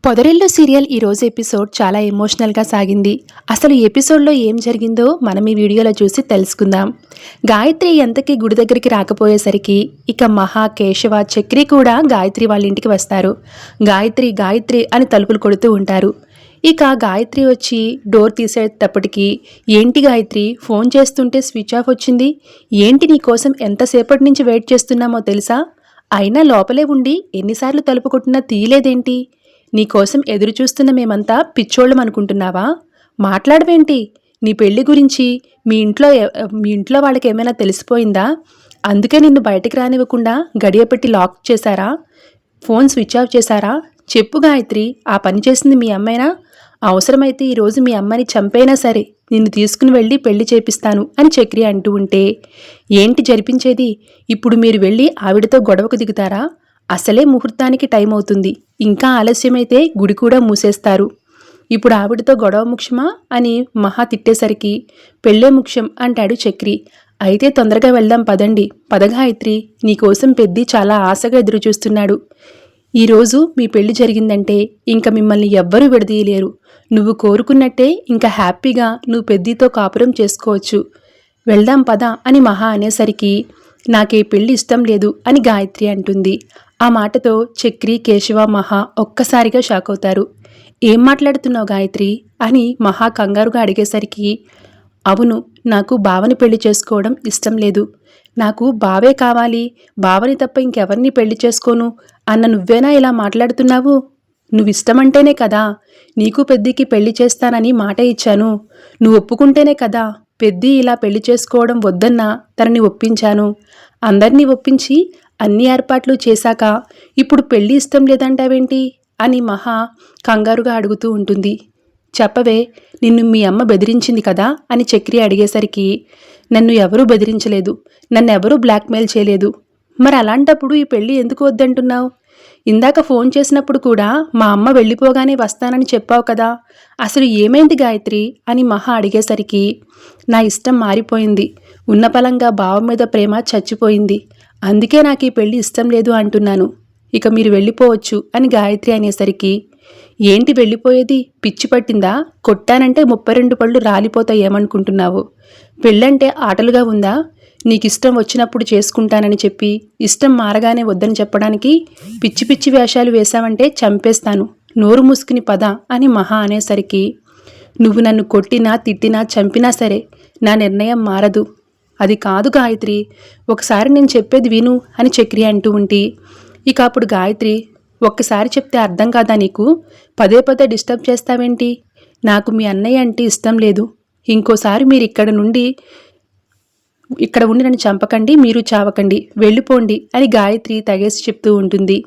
పొదరిల్లు serial ఈరోజు episode చాలా ఎమోషనల్గా సాగింది. అసలు ఈ ఎపిసోడ్లో ఏం జరిగిందో మనం ఈ వీడియోలో చూసి తెలుసుకుందాం. గాయత్రి ఎంతకీ గుడి దగ్గరికి రాకపోయేసరికి ఇక మహా, కేశవ, చక్రి కూడా గాయత్రి వాళ్ళ ఇంటికి వస్తారు. గాయత్రి గాయత్రి అని తలుపులు కొడుతూ ఉంటారు. ఇక గాయత్రి వచ్చి డోర్ తీసేటప్పటికి, ఏంటి గాయత్రి ఫోన్ చేస్తుంటే స్విచ్ ఆఫ్ వచ్చింది, ఏంటి నీ కోసం ఎంతసేపటి నుంచి వెయిట్ చేస్తున్నామో తెలుసా, అయినా లోపలే ఉండి ఎన్నిసార్లు తలుపు కొట్టినా తీయలేదేంటి, నీకోసం ఎదురు చూస్తున్న మేమంతా పిచ్చోళ్ళం అనుకుంటున్నావా, మాట్లాడవేంటి, నీ పెళ్లి గురించి మీ ఇంట్లో వాళ్ళకి ఏమైనా తెలిసిపోయిందా, అందుకే నిన్ను బయటికి రానివ్వకుండా గడియపెట్టి లాక్ చేశారా, ఫోన్ స్విచ్ ఆఫ్ చేశారా, చెప్పు గాయత్రి, ఆ పని చేసింది మీ అమ్మైనా, అవసరమైతే ఈరోజు మీ అమ్మని చంపైనా సరే నిన్ను తీసుకుని వెళ్ళి పెళ్లి చేపిస్తాను అని చక్రి అంటూ ఉంటే, ఏంటి జరిపించేది, ఇప్పుడు మీరు వెళ్ళి ఆవిడతో గొడవకు దిగుతారా, అసలే ముహూర్తానికి టైం అవుతుంది, ఇంకా ఆలస్యమైతే గుడి కూడా మూసేస్తారు, ఇప్పుడు ఆవిడతో గొడవ ముఖ్యమా అని మహా తిట్టేసరికి, పెళ్ళే ముఖ్యం అంటాడు చక్రి. అయితే తొందరగా వెళ్దాం పదండి, పదగాయత్రి, నీకోసం పెద్ది చాలా ఆశగా ఎదురుచూస్తున్నాడు, ఈరోజు మీ పెళ్లి జరిగిందంటే ఇంక మిమ్మల్ని ఎవ్వరూ విడదీయలేరు, నువ్వు కోరుకున్నట్టే ఇంకా హ్యాపీగా నువ్వు పెద్దితో కాపురం చేసుకోవచ్చు, వెళ్దాం పద అని మహా అనేసరికి, నాకే పెళ్లి ఇష్టం లేదు అని గాయత్రి అంటుంది. ఆ మాటతో చక్రి, కేశవ, మహా ఒక్కసారిగా షాక్ అవుతారు. ఏం మాట్లాడుతున్నావు గాయత్రి అని మహా కంగారుగా అడిగేసరికి, అవును, నాకు బావని పెళ్లి చేసుకోవడం ఇష్టం లేదు, నాకు బావే కావాలి, బావని తప్ప ఇంకెవరిని పెళ్లి చేసుకోను అన్న నువ్వేనా ఇలా మాట్లాడుతున్నావు, నువ్విష్టమంటేనే కదా నీకు పెద్దికి పెళ్లి చేస్తానని మాట ఇచ్చాను, నువ్వు ఒప్పుకుంటేనే కదా పెద్ది ఇలా పెళ్లి చేసుకోవడం వద్దన్నా తనని ఒప్పించాను, అందరినీ ఒప్పించి అన్ని ఏర్పాట్లు చేశాక ఇప్పుడు పెళ్లి ఇష్టం లేదంటావేంటి అని మహా కంగారుగా అడుగుతూ ఉంటుంది. చెప్పవే, నిన్ను మీ అమ్మ బెదిరించింది కదా అని చక్రి అడిగేసరికి, నన్ను ఎవరూ బెదిరించలేదు, నన్నెవరూ బ్లాక్మెయిల్ చేయలేదు, మరి అలాంటప్పుడు ఈ పెళ్లి ఎందుకు వద్దంటున్నావు, ఇందాక ఫోన్ చేసినప్పుడు కూడా మా అమ్మ వెళ్ళిపోగానే వస్తానని చెప్పావు కదా, అసలు ఏమైంది గాయత్రి అని మహా అడిగేసరికి, నా ఇష్టం మారిపోయింది, ఉన్నపలంగా బావ మీద ప్రేమ చచ్చిపోయింది, అందుకే నాకు ఈ పెళ్లి ఇష్టం లేదు అంటున్నాను, ఇక మీరు వెళ్ళిపోవచ్చు అని గాయత్రి అనేసరికి, ఏంటి వెళ్ళిపోయేది, పిచ్చి పట్టిందా, కొట్టానంటే 32 పళ్ళు రాలిపోతాయి ఏమనుకుంటున్నావు, పెళ్ళంటే ఆటలుగా ఉందా, నీకిష్టం వచ్చినప్పుడు చేసుకుంటానని చెప్పి ఇష్టం మారగానే వద్దని చెప్పడానికి పిచ్చి పిచ్చి వేషాలు వేశావంటే చంపేస్తాను, నోరు మూసుకుని పద అని మహా అనేసరికి, నువ్వు నన్ను కొట్టినా తిట్టినా చంపినా సరే నా నిర్ణయం మారదు, అది కాదు గాయత్రి, ఒకసారి నేను చెప్పేది విను అని చక్రి అంటూ ఉంటే, ఇక అప్పుడు గాయత్రి, ఒక్కసారి చెప్తే అర్థం కాదా నీకు, పదే పదే డిస్టర్బ్ చేస్తావేంటి, నాకు మీ అన్నయ్య అంటే ఇష్టం లేదు, ఇంకోసారి మీరు ఇక్కడ ఉండి నన్ను చంపకండి, మీరు చావకండి, వెళ్ళిపోండి అని గాయత్రి తగేసి చెప్తూ ఉంటుంది.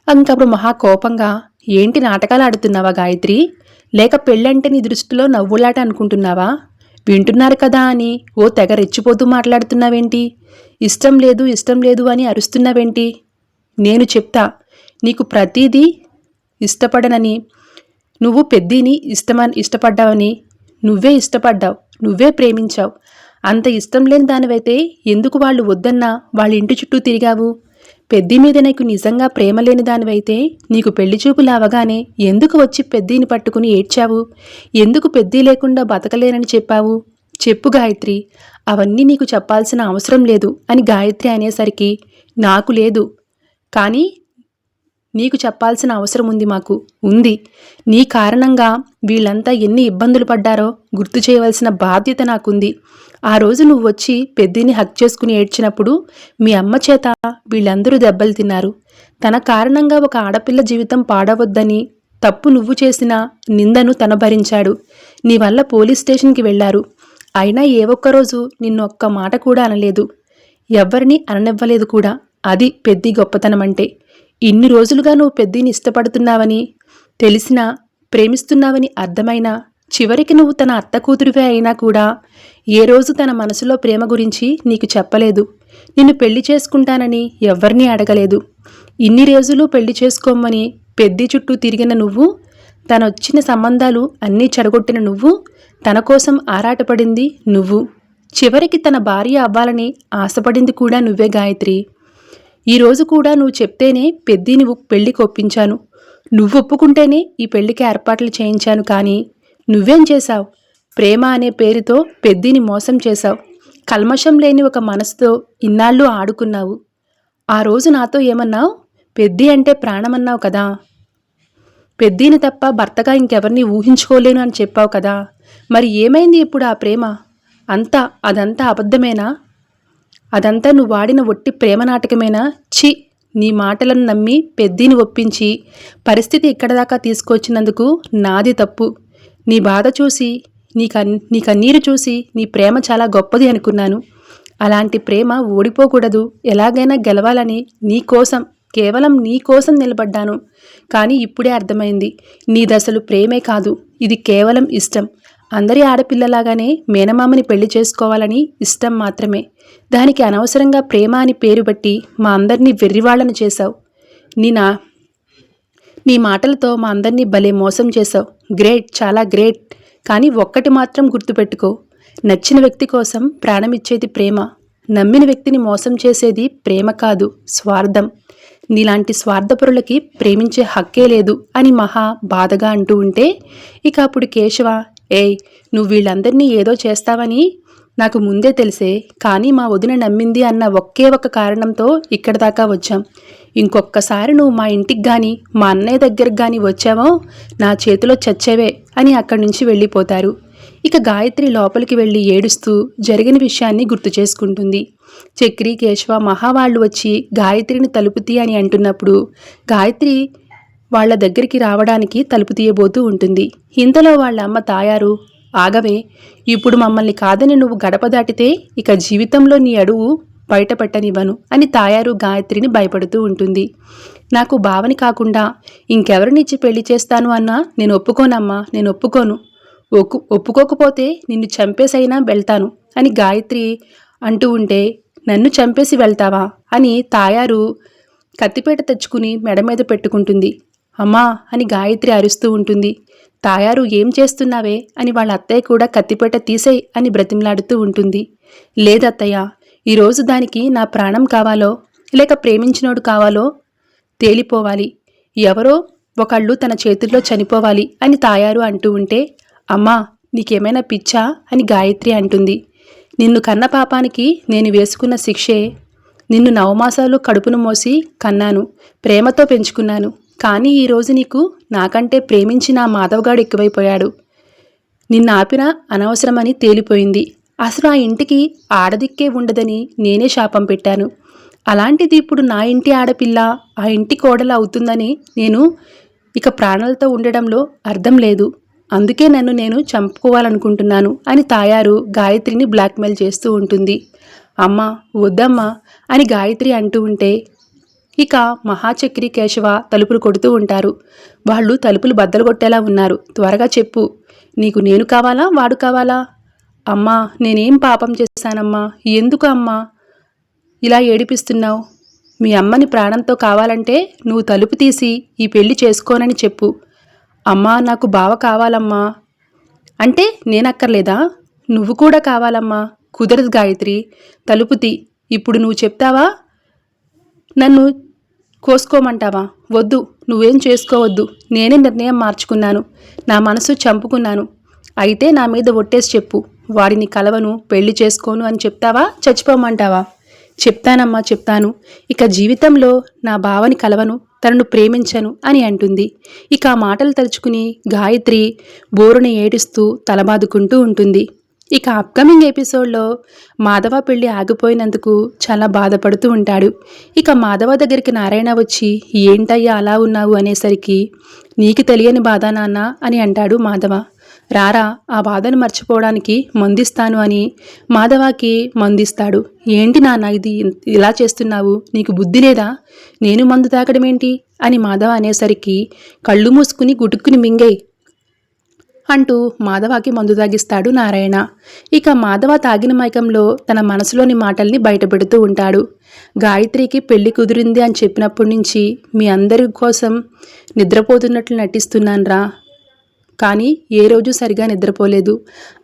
ఇంకప్పుడు మహా కోపంగా, ఏంటి నాటకాలు ఆడుతున్నావా గాయత్రి, లేక పెళ్ళంటే నీ దృష్టిలో నవ్వులాట అనుకుంటున్నావా, వింటున్నారు కదా అని ఓ తెగ రెచ్చిపోతూ మాట్లాడుతున్నావేంటి, ఇష్టం లేదు అని అరుస్తున్నావేంటి, నేను చెప్తా, నీకు ప్రతీదీ ఇష్టపడనని, నువ్వు పెద్దిని ఇష్టపడ్డావని, నువ్వే ఇష్టపడ్డావు, నువ్వే ప్రేమించావు, అంత ఇష్టం లేని దానివైతే ఎందుకు వాళ్ళు వద్దన్నా వాళ్ళ ఇంటి చుట్టూ తిరిగావు, పెద్ది మీద నీకు నిజంగా ప్రేమ లేని దానివైతే నీకు పెళ్లి చూపులు అవగానే ఎందుకు వచ్చి పెద్దిని పట్టుకుని ఏడ్చావు, ఎందుకు పెద్ది లేకుండా బతకలేనని చెప్పావు, చెప్పు గాయత్రి, అవన్నీ నీకు చెప్పాల్సిన అవసరం లేదు అని గాయత్రి అనేసరికి, నాకు లేదు కానీ నీకు చెప్పాల్సిన అవసరం ఉంది, మాకు ఉంది, నీ కారణంగా వీళ్ళంతా ఎన్ని ఇబ్బందులు పడ్డారో గుర్తు చేయవలసిన బాధ్యత నాకుంది, ఆ రోజు నువ్వు వచ్చి పెద్దిని హక్ చేసుకుని ఏడ్చినప్పుడు మీ అమ్మ చేత వీళ్ళందరూ దెబ్బలు తిన్నారు, తన కారణంగా ఒక ఆడపిల్ల జీవితం పాడవద్దని తప్పు నువ్వు చేసిన నిందను తన భరించాడు, నీ వల్ల పోలీస్ స్టేషన్కి వెళ్లారు, అయినా ఏ ఒక్కరోజు నిన్ను ఒక్క మాట కూడా అనలేదు, ఎవ్వరినీ అననివ్వలేదు కూడా, అది పెద్ది గొప్పతనమంటే, ఇన్ని రోజులుగా నువ్వు పెద్దిని ఇష్టపడుతున్నావని తెలిసినా, ప్రేమిస్తున్నావని అర్థమైనా, చివరికి నువ్వు తన అత్త కూతురివే అయినా కూడా ఏ రోజు తన మనసులో ప్రేమ గురించి నీకు చెప్పలేదు, నిన్ను పెళ్లి చేసుకుంటానని ఎవ్వరినీ అడగలేదు, ఇన్ని రోజులు పెళ్లి చేసుకోమని పెద్ది చుట్టూ తిరిగిన నువ్వు, తనొచ్చిన సంబంధాలు అన్నీ చెడగొట్టిన నువ్వు, తన కోసం ఆరాటపడింది నువ్వు, చివరికి తన భార్య అవ్వాలని ఆశపడింది కూడా నువ్వే గాయత్రి, ఈరోజు కూడా నువ్వు చెప్తేనే పెద్ది నువ్వు పెళ్లికి ఒప్పించాను, నువ్వు ఒప్పుకుంటేనే ఈ పెళ్లికి ఏర్పాట్లు చేయించాను, కానీ నువ్వేం చేశావు? ప్రేమ అనే పేరుతో పెద్దిని మోసం చేశావు. కల్మషం లేని ఒక మనసుతో ఇన్నాళ్ళు ఆడుకున్నావు. ఆ రోజు నాతో ఏమన్నావు? పెద్ది అంటే ప్రాణమన్నావు కదా. పెద్దిని తప్ప భర్తగా ఇంకెవరిని ఊహించుకోలేను అని చెప్పావు కదా. మరి ఏమైంది ఇప్పుడు ఆ ప్రేమ? అదంతా అబద్ధమేనా? అదంతా నువ్వు వాడిన ఒట్టి ప్రేమ నాటకమేనా? ఛీ, నీ మాటలను నమ్మి పెద్దిని ఒప్పించి పరిస్థితి ఇక్కడ దాకా తీసుకొచ్చినందుకు నాది తప్పు. నీ బాధ చూసి, నీ కన్నీరు చూసి నీ ప్రేమ చాలా గొప్పది అనుకున్నాను. అలాంటి ప్రేమ ఓడిపోకూడదు, ఎలాగైనా గెలవాలని కేవలం నీ కోసం నిలబడ్డాను. కానీ ఇప్పుడే అర్థమైంది, నీదసలు ప్రేమే కాదు, ఇది కేవలం ఇష్టం. అందరి ఆడపిల్లలాగానే మేనమామని పెళ్లి చేసుకోవాలని ఇష్టం మాత్రమే. దానికి అనవసరంగా ప్రేమ అని పేరు బట్టి మా అందరినీ వెర్రివాళ్లను చేశావు. నీ మాటలతో మా అందరినీ భలే మోసం చేశావు. గ్రేట్, చాలా గ్రేట్. కానీ ఒక్కటి మాత్రం గుర్తుపెట్టుకో, నచ్చిన వ్యక్తి కోసం ప్రాణమిచ్చేది ప్రేమ. నమ్మిన వ్యక్తిని మోసం చేసేది ప్రేమ కాదు, స్వార్థం. నీలాంటి స్వార్థపరులకి ప్రేమించే హక్కే లేదు అని మహా బాధగా అంటూ ఉంటే, ఇక అప్పుడు కేశవ, ఏయ్, నువ్వు వీళ్ళందరినీ ఏదో చేస్తావని నాకు ముందే తెలిసే, కానీ మా వదిన నమ్మింది అన్న ఒకే ఒక కారణంతో ఇక్కడి దాకా వచ్చాం. ఇంకొక్కసారి నువ్వు మా ఇంటికి కానీ మా అన్నయ్య దగ్గరకు కానీ వచ్చావో నా చేతిలో చచ్చేవే అని అక్కడి నుంచి వెళ్ళిపోతారు. ఇక గాయత్రి లోపలికి వెళ్ళి ఏడుస్తూ జరిగిన విషయాన్ని గుర్తు చేసుకుంటుంది. చక్రి, కేశవ, మహా వాళ్ళు వచ్చి గాయత్రిని తలుపు తీ అని అంటున్నప్పుడు గాయత్రి వాళ్ళ దగ్గరికి రావడానికి తలుపు తీయబోతూ ఉంటుంది. ఇంతలో వాళ్ళ అమ్మ తాయారు, ఆగవే, ఇప్పుడు మమ్మల్ని కాదని నువ్వు గడప దాటితే ఇక జీవితంలో నీ అడుగు బయట పెట్టనివ్వను అని తాయారు గాయత్రిని భయపడుతూ ఉంటుంది. నాకు భావని కాకుండా ఇంకెవరినిచ్చి పెళ్లి చేస్తాను అన్నా నేను ఒప్పుకోనమ్మా, నేను ఒప్పుకోను. ఒప్పుకోకపోతే నిన్ను చంపేసైనా వెళ్తాను అని గాయత్రి అంటూ ఉంటే, నన్ను చంపేసి వెళ్తావా అని తాయారు కత్తిపేట తెచ్చుకుని మెడ మీద పెట్టుకుంటుంది. అమ్మా అని గాయత్రి అరుస్తూ ఉంటుంది. తాయారు, ఏం చేస్తున్నావే అని వాళ్ళ అత్తయ్య కూడా కత్తిపేట తీసేయ్ అని బ్రతిమలాడుతూ ఉంటుంది. లేదత్తయ్య, ఈరోజు దానికి నా ప్రాణం కావాలో లేక ప్రేమించినోడు కావాలో తేలిపోవాలి. ఎవరో ఒకళ్ళు తన చేతుల్లో చనిపోవాలి అని తాయారు అంటూ ఉంటే, అమ్మా నీకేమైనా పిచ్చా అని గాయత్రి అంటుంది. నిన్ను కన్న పాపానికి నేను వేసుకున్న శిక్షే. నిన్ను నవమాసాలు కడుపును మోసి కన్నాను, ప్రేమతో పెంచుకున్నాను. కానీ ఈరోజు నీకు నాకంటే ప్రేమించిన మాధవగాడు ఎక్కువైపోయాడు. నిన్ను ఆపిన అనవసరమని తేలిపోయింది. అసలు ఆ ఇంటికి ఆడదిక్కే ఉండదని నేనే శాపం పెట్టాను. అలాంటిది ఇప్పుడు నా ఇంటి ఆడపిల్ల ఆ ఇంటి కోడలు అవుతుందని నేను ఇక ప్రాణాలతో ఉండడంలో అర్థం లేదు. అందుకే నన్ను నేను చంపుకోవాలనుకుంటున్నాను అని తాయారు గాయత్రిని బ్లాక్మెయిల్ చేస్తూ ఉంటుంది. అమ్మా వద్దమ్మా అని గాయత్రి అంటూ ఉంటే, ఇక మహాచక్రి, కేశవ తలుపులు కొడుతూ ఉంటారు. వాళ్ళు తలుపులు బద్దలు కొట్టేలా ఉన్నారు. త్వరగా చెప్పు, నీకు నేను కావాలా, వాడు కావాలా? అమ్మా నేనేం పాపం చేశానమ్మా? ఎందుకు అమ్మా ఇలా ఏడిపిస్తున్నావు? మీ అమ్మని ప్రాణంతో కావాలంటే నువ్వు తలుపు తీసి ఈ పెళ్లి చేసుకోనని చెప్పు. అమ్మా నాకు బావ కావాలమ్మా అంటే నేనక్కర్లేదా? నువ్వు కూడా కావాలమ్మా. కుదరదు గాయత్రి, తలుపు తీ. ఇప్పుడు నువ్వు చెప్తావా, నన్ను కోసుకోమంటావా? వద్దు, నువ్వేం చేసుకోవద్దు. నేనే నిర్ణయం మార్చుకున్నాను, నా మనసు చంపుకున్నాను. అయితే నా మీద ఒట్టేసి చెప్పు, వాడిని కలవను, పెళ్లి చేసుకోను అని చెప్తావా, చచ్చిపోమంటావా? చెప్తానమ్మా, చెప్తాను. ఇక జీవితంలో నా బావని కలవను, తనను ప్రేమించను అని అంటుంది. ఇక ఆ మాటలు తలుచుకుని గాయత్రి బోరున ఏడుస్తూ తలబాదుకుంటూ ఉంటుంది. ఇక అప్కమింగ్ ఎపిసోడ్లో మాధవ పెళ్లి ఆగిపోయినందుకు చాలా బాధపడుతూ ఉంటాడు. ఇక మాధవ దగ్గరికి నారాయణ వచ్చి, ఏంటయ్యా అలా ఉన్నావు అనేసరికి, నీకు తెలియని బాధ నాన్న అని అంటాడు మాధవ. రారా, ఆ బాధను మర్చిపోవడానికి మందిస్తాను అని మాధవకి మందిస్తాడు. ఏంటి నాన్న ఇది ఇలా చేస్తున్నావు, నీకు బుద్ధి లేదా? నేను మందు తాగడమేంటి అని మాధవ అనేసరికి, కళ్ళు మూసుకుని గుటుక్కుని మింగేయ్ అంటూ మాధవకి మందు తాగిస్తాడు నారాయణ. ఇక మాధవ తాగిన మైకంలో తన మనసులోని మాటల్ని బయటపెడుతూ ఉంటాడు. గాయత్రికి పెళ్లి కుదిరింది అని చెప్పినప్పటి నుంచి మీ అందరి కోసం నిద్రపోతున్నట్లు నటిస్తున్నాన్రా, కానీ ఏ రోజు సరిగా నిద్రపోలేదు.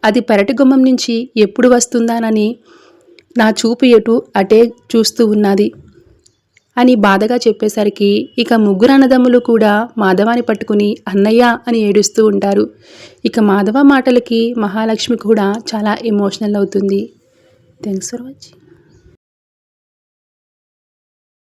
అది పెరటి గుమ్మం నుంచి ఎప్పుడు వస్తుందానని నా చూపు ఎటు అటే చూస్తూ ఉన్నది. అని బాధగా చెప్పేసరికి ఇక ముగ్గురు అన్నదమ్ములు కూడా మాధవాని పట్టుకుని అన్నయ్య అని ఏడుస్తూ ఉంటారు. ఇక మాధవ మాటలకి మహాలక్ష్మి కూడా చాలా ఎమోషనల్ అవుతుంది. Thanks for watching.